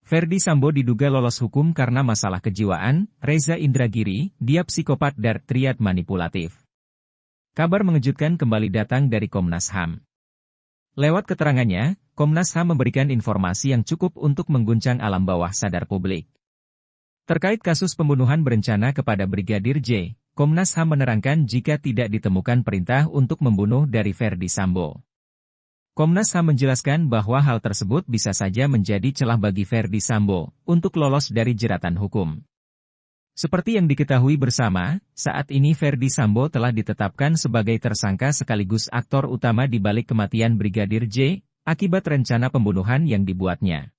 Ferdy Sambo diduga lolos hukum karena masalah kejiwaan. Reza Indragiri, dia psikopat dan triad manipulatif. Kabar mengejutkan kembali datang dari Komnas HAM. Lewat keterangannya, Komnas HAM memberikan informasi yang cukup untuk mengguncang alam bawah sadar publik. Terkait kasus pembunuhan berencana kepada Brigadir J, Komnas HAM menerangkan jika tidak ditemukan perintah untuk membunuh dari Ferdy Sambo. Komnas HAM menjelaskan bahwa hal tersebut bisa saja menjadi celah bagi Ferdy Sambo untuk lolos dari jeratan hukum. Seperti yang diketahui bersama, saat ini Ferdy Sambo telah ditetapkan sebagai tersangka sekaligus aktor utama di balik kematian Brigadir J akibat rencana pembunuhan yang dibuatnya.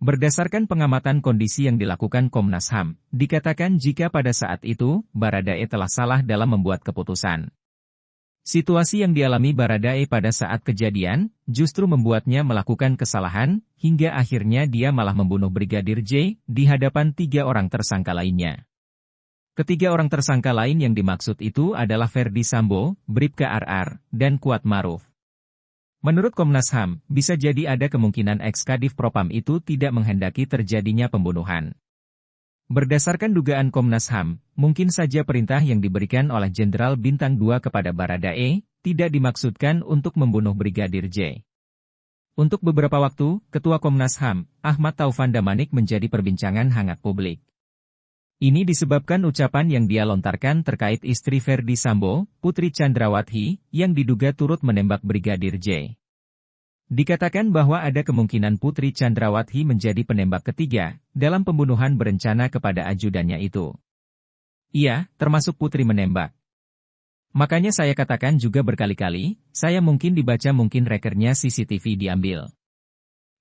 Berdasarkan pengamatan kondisi yang dilakukan Komnas HAM, dikatakan jika pada saat itu, Baradae telah salah dalam membuat keputusan. Situasi yang dialami Baradae pada saat kejadian, justru membuatnya melakukan kesalahan, hingga akhirnya dia malah membunuh Brigadir J di hadapan 3 orang tersangka lainnya. Ketiga orang tersangka lain yang dimaksud itu adalah Ferdy Sambo, Bribka RR, dan Kuat Maruf. Menurut Komnas HAM, bisa jadi ada kemungkinan ex-Kadif Propam itu tidak menghendaki terjadinya pembunuhan. Berdasarkan dugaan Komnas HAM, mungkin saja perintah yang diberikan oleh Jenderal Bintang 2 kepada Baradae, tidak dimaksudkan untuk membunuh Brigadir J. Untuk beberapa waktu, Ketua Komnas HAM, Ahmad Taufan Damanik menjadi perbincangan hangat publik. Ini disebabkan ucapan yang dia lontarkan terkait istri Ferdy Sambo, Putri Chandrawati, yang diduga turut menembak Brigadir J. Dikatakan bahwa ada kemungkinan Putri Chandrawati menjadi penembak ketiga dalam pembunuhan berencana kepada ajudannya itu. Iya, termasuk Putri menembak. Makanya saya katakan juga berkali-kali, saya mungkin dibaca mungkin rekernya CCTV diambil.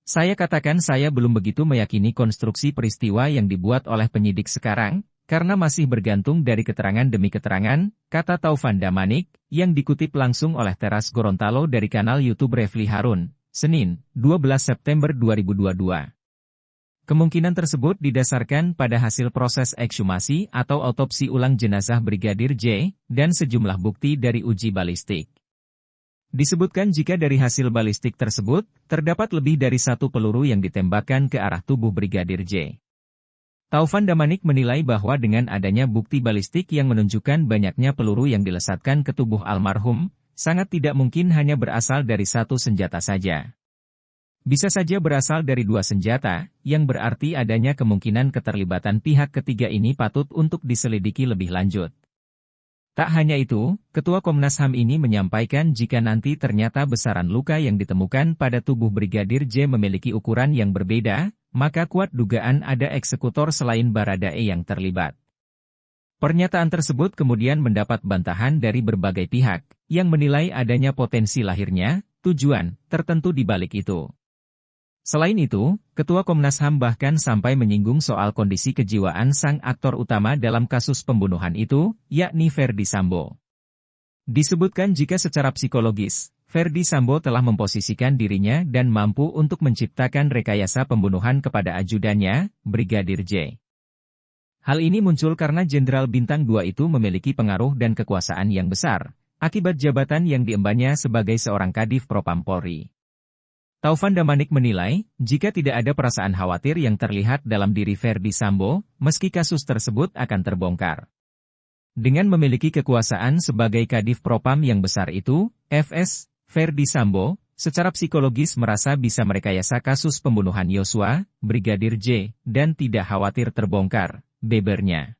Saya katakan saya belum begitu meyakini konstruksi peristiwa yang dibuat oleh penyidik sekarang, karena masih bergantung dari keterangan demi keterangan, kata Taufan Damanik, yang dikutip langsung oleh Teras Gorontalo dari kanal YouTube Refli Harun, Senin, 12 September 2022. Kemungkinan tersebut didasarkan pada hasil proses ekshumasi atau autopsi ulang jenazah Brigadir J, dan sejumlah bukti dari uji balistik. Disebutkan jika dari hasil balistik tersebut, terdapat lebih dari 1 peluru yang ditembakkan ke arah tubuh Brigadir J. Taufan Damanik menilai bahwa dengan adanya bukti balistik yang menunjukkan banyaknya peluru yang dilesatkan ke tubuh almarhum, sangat tidak mungkin hanya berasal dari 1 senjata saja. Bisa saja berasal dari 2 senjata, yang berarti adanya kemungkinan keterlibatan pihak ketiga ini patut untuk diselidiki lebih lanjut. Tak hanya itu, Ketua Komnas HAM ini menyampaikan jika nanti ternyata besaran luka yang ditemukan pada tubuh Brigadir J memiliki ukuran yang berbeda, maka kuat dugaan ada eksekutor selain Baradae yang terlibat. Pernyataan tersebut kemudian mendapat bantahan dari berbagai pihak, yang menilai adanya potensi lahirnya tujuan tertentu di balik itu. Selain itu, Ketua Komnas HAM bahkan sampai menyinggung soal kondisi kejiwaan sang aktor utama dalam kasus pembunuhan itu, yakni Ferdy Sambo. Disebutkan jika secara psikologis, Ferdy Sambo telah memposisikan dirinya dan mampu untuk menciptakan rekayasa pembunuhan kepada ajudannya, Brigadir J. Hal ini muncul karena Jenderal Bintang 2 itu memiliki pengaruh dan kekuasaan yang besar, akibat jabatan yang diembannya sebagai seorang Kadif Propam Polri. Taufan Damanik menilai, jika tidak ada perasaan khawatir yang terlihat dalam diri Ferdy Sambo, meski kasus tersebut akan terbongkar. Dengan memiliki kekuasaan sebagai Kadif Propam yang besar itu, FS, Ferdy Sambo, secara psikologis merasa bisa merekayasa kasus pembunuhan Yosua, Brigadir J, dan tidak khawatir terbongkar, bebernya.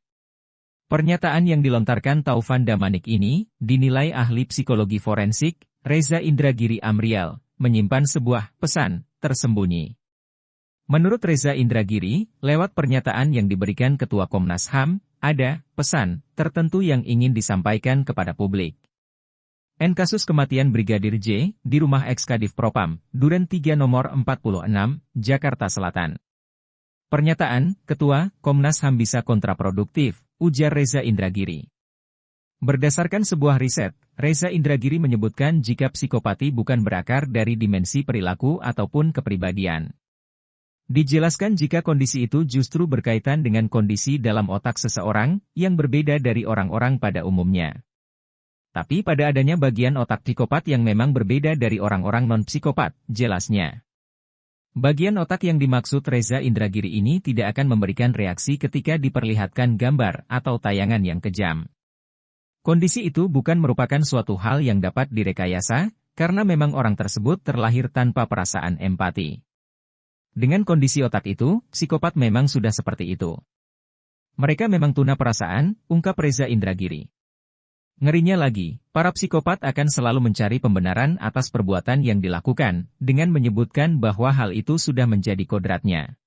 Pernyataan yang dilontarkan Taufan Damanik ini, dinilai ahli psikologi forensik, Reza Indragiri Amrial, menyimpan sebuah pesan tersembunyi. Menurut Reza Indragiri, lewat pernyataan yang diberikan Ketua Komnas HAM, ada pesan tertentu yang ingin disampaikan kepada publik. Kasus kematian Brigadir J di rumah ex-Kadif Propam, Duren 3 nomor 46, Jakarta Selatan. Pernyataan Ketua Komnas HAM bisa kontraproduktif, ujar Reza Indragiri. Berdasarkan sebuah riset, Reza Indragiri menyebutkan jika psikopati bukan berakar dari dimensi perilaku ataupun kepribadian. Dijelaskan jika kondisi itu justru berkaitan dengan kondisi dalam otak seseorang, yang berbeda dari orang-orang pada umumnya. Tapi pada adanya bagian otak psikopat yang memang berbeda dari orang-orang non-psikopat, jelasnya. Bagian otak yang dimaksud Reza Indragiri ini tidak akan memberikan reaksi ketika diperlihatkan gambar atau tayangan yang kejam. Kondisi itu bukan merupakan suatu hal yang dapat direkayasa, karena memang orang tersebut terlahir tanpa perasaan empati. Dengan kondisi otak itu, psikopat memang sudah seperti itu. Mereka memang tuna perasaan, ungkap Reza Indragiri. Ngerinya lagi, para psikopat akan selalu mencari pembenaran atas perbuatan yang dilakukan, dengan menyebutkan bahwa hal itu sudah menjadi kodratnya.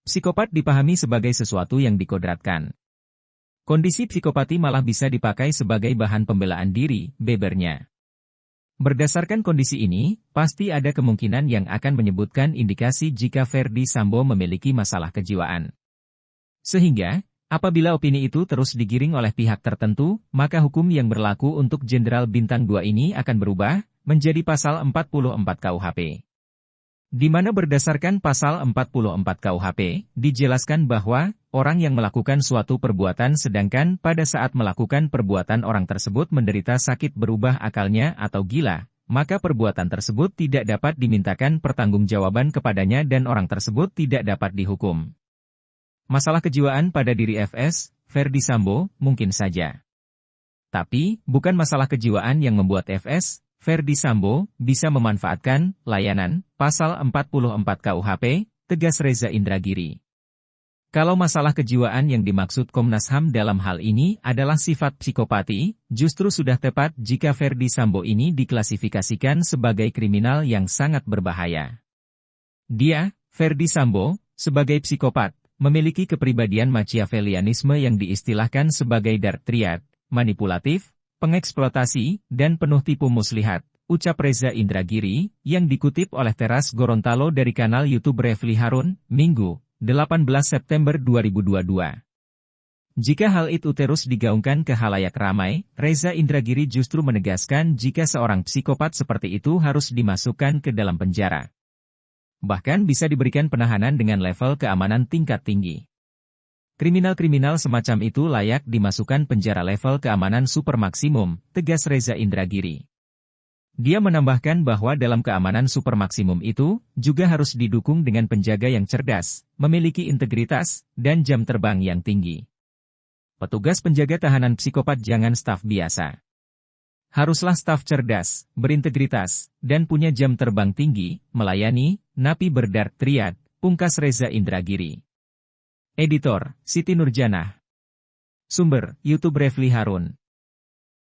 Psikopat dipahami sebagai sesuatu yang dikodratkan. Kondisi psikopati malah bisa dipakai sebagai bahan pembelaan diri, bebernya. Berdasarkan kondisi ini, pasti ada kemungkinan yang akan menyebutkan indikasi jika Ferdy Sambo memiliki masalah kejiwaan. Sehingga, apabila opini itu terus digiring oleh pihak tertentu, maka hukum yang berlaku untuk Jenderal Bintang 2 ini akan berubah, menjadi Pasal 44 KUHP. Di mana berdasarkan Pasal 44 KUHP, dijelaskan bahwa, orang yang melakukan suatu perbuatan sedangkan pada saat melakukan perbuatan orang tersebut menderita sakit berubah akalnya atau gila, maka perbuatan tersebut tidak dapat dimintakan pertanggungjawaban kepadanya dan orang tersebut tidak dapat dihukum. Masalah kejiwaan pada diri FS, Ferdy Sambo, mungkin saja. Tapi, bukan masalah kejiwaan yang membuat FS, Ferdy Sambo, bisa memanfaatkan layanan Pasal 44 KUHP, tegas Reza Indragiri. Kalau masalah kejiwaan yang dimaksud Komnas HAM dalam hal ini adalah sifat psikopati, justru sudah tepat jika Ferdy Sambo ini diklasifikasikan sebagai kriminal yang sangat berbahaya. Dia, Ferdy Sambo, sebagai psikopat, memiliki kepribadian Machiavellianisme yang diistilahkan sebagai dark triad, manipulatif, pengeksploitasi, dan penuh tipu muslihat, ucap Reza Indragiri, yang dikutip oleh Teras Gorontalo dari kanal YouTube Refli Harun, Minggu, 18 September 2022. Jika hal itu terus digaungkan ke khalayak ramai, Reza Indragiri justru menegaskan jika seorang psikopat seperti itu harus dimasukkan ke dalam penjara. Bahkan bisa diberikan penahanan dengan level keamanan tingkat tinggi. Kriminal-kriminal semacam itu layak dimasukkan penjara level keamanan super maksimum, tegas Reza Indragiri. Dia menambahkan bahwa dalam keamanan super maksimum itu, juga harus didukung dengan penjaga yang cerdas, memiliki integritas, dan jam terbang yang tinggi. Petugas penjaga tahanan psikopat jangan staf biasa. Haruslah staf cerdas, berintegritas, dan punya jam terbang tinggi, melayani, napi berdark triad, pungkas Reza Indragiri. Editor, Siti Nurjanah. Sumber, YouTube Refli Harun.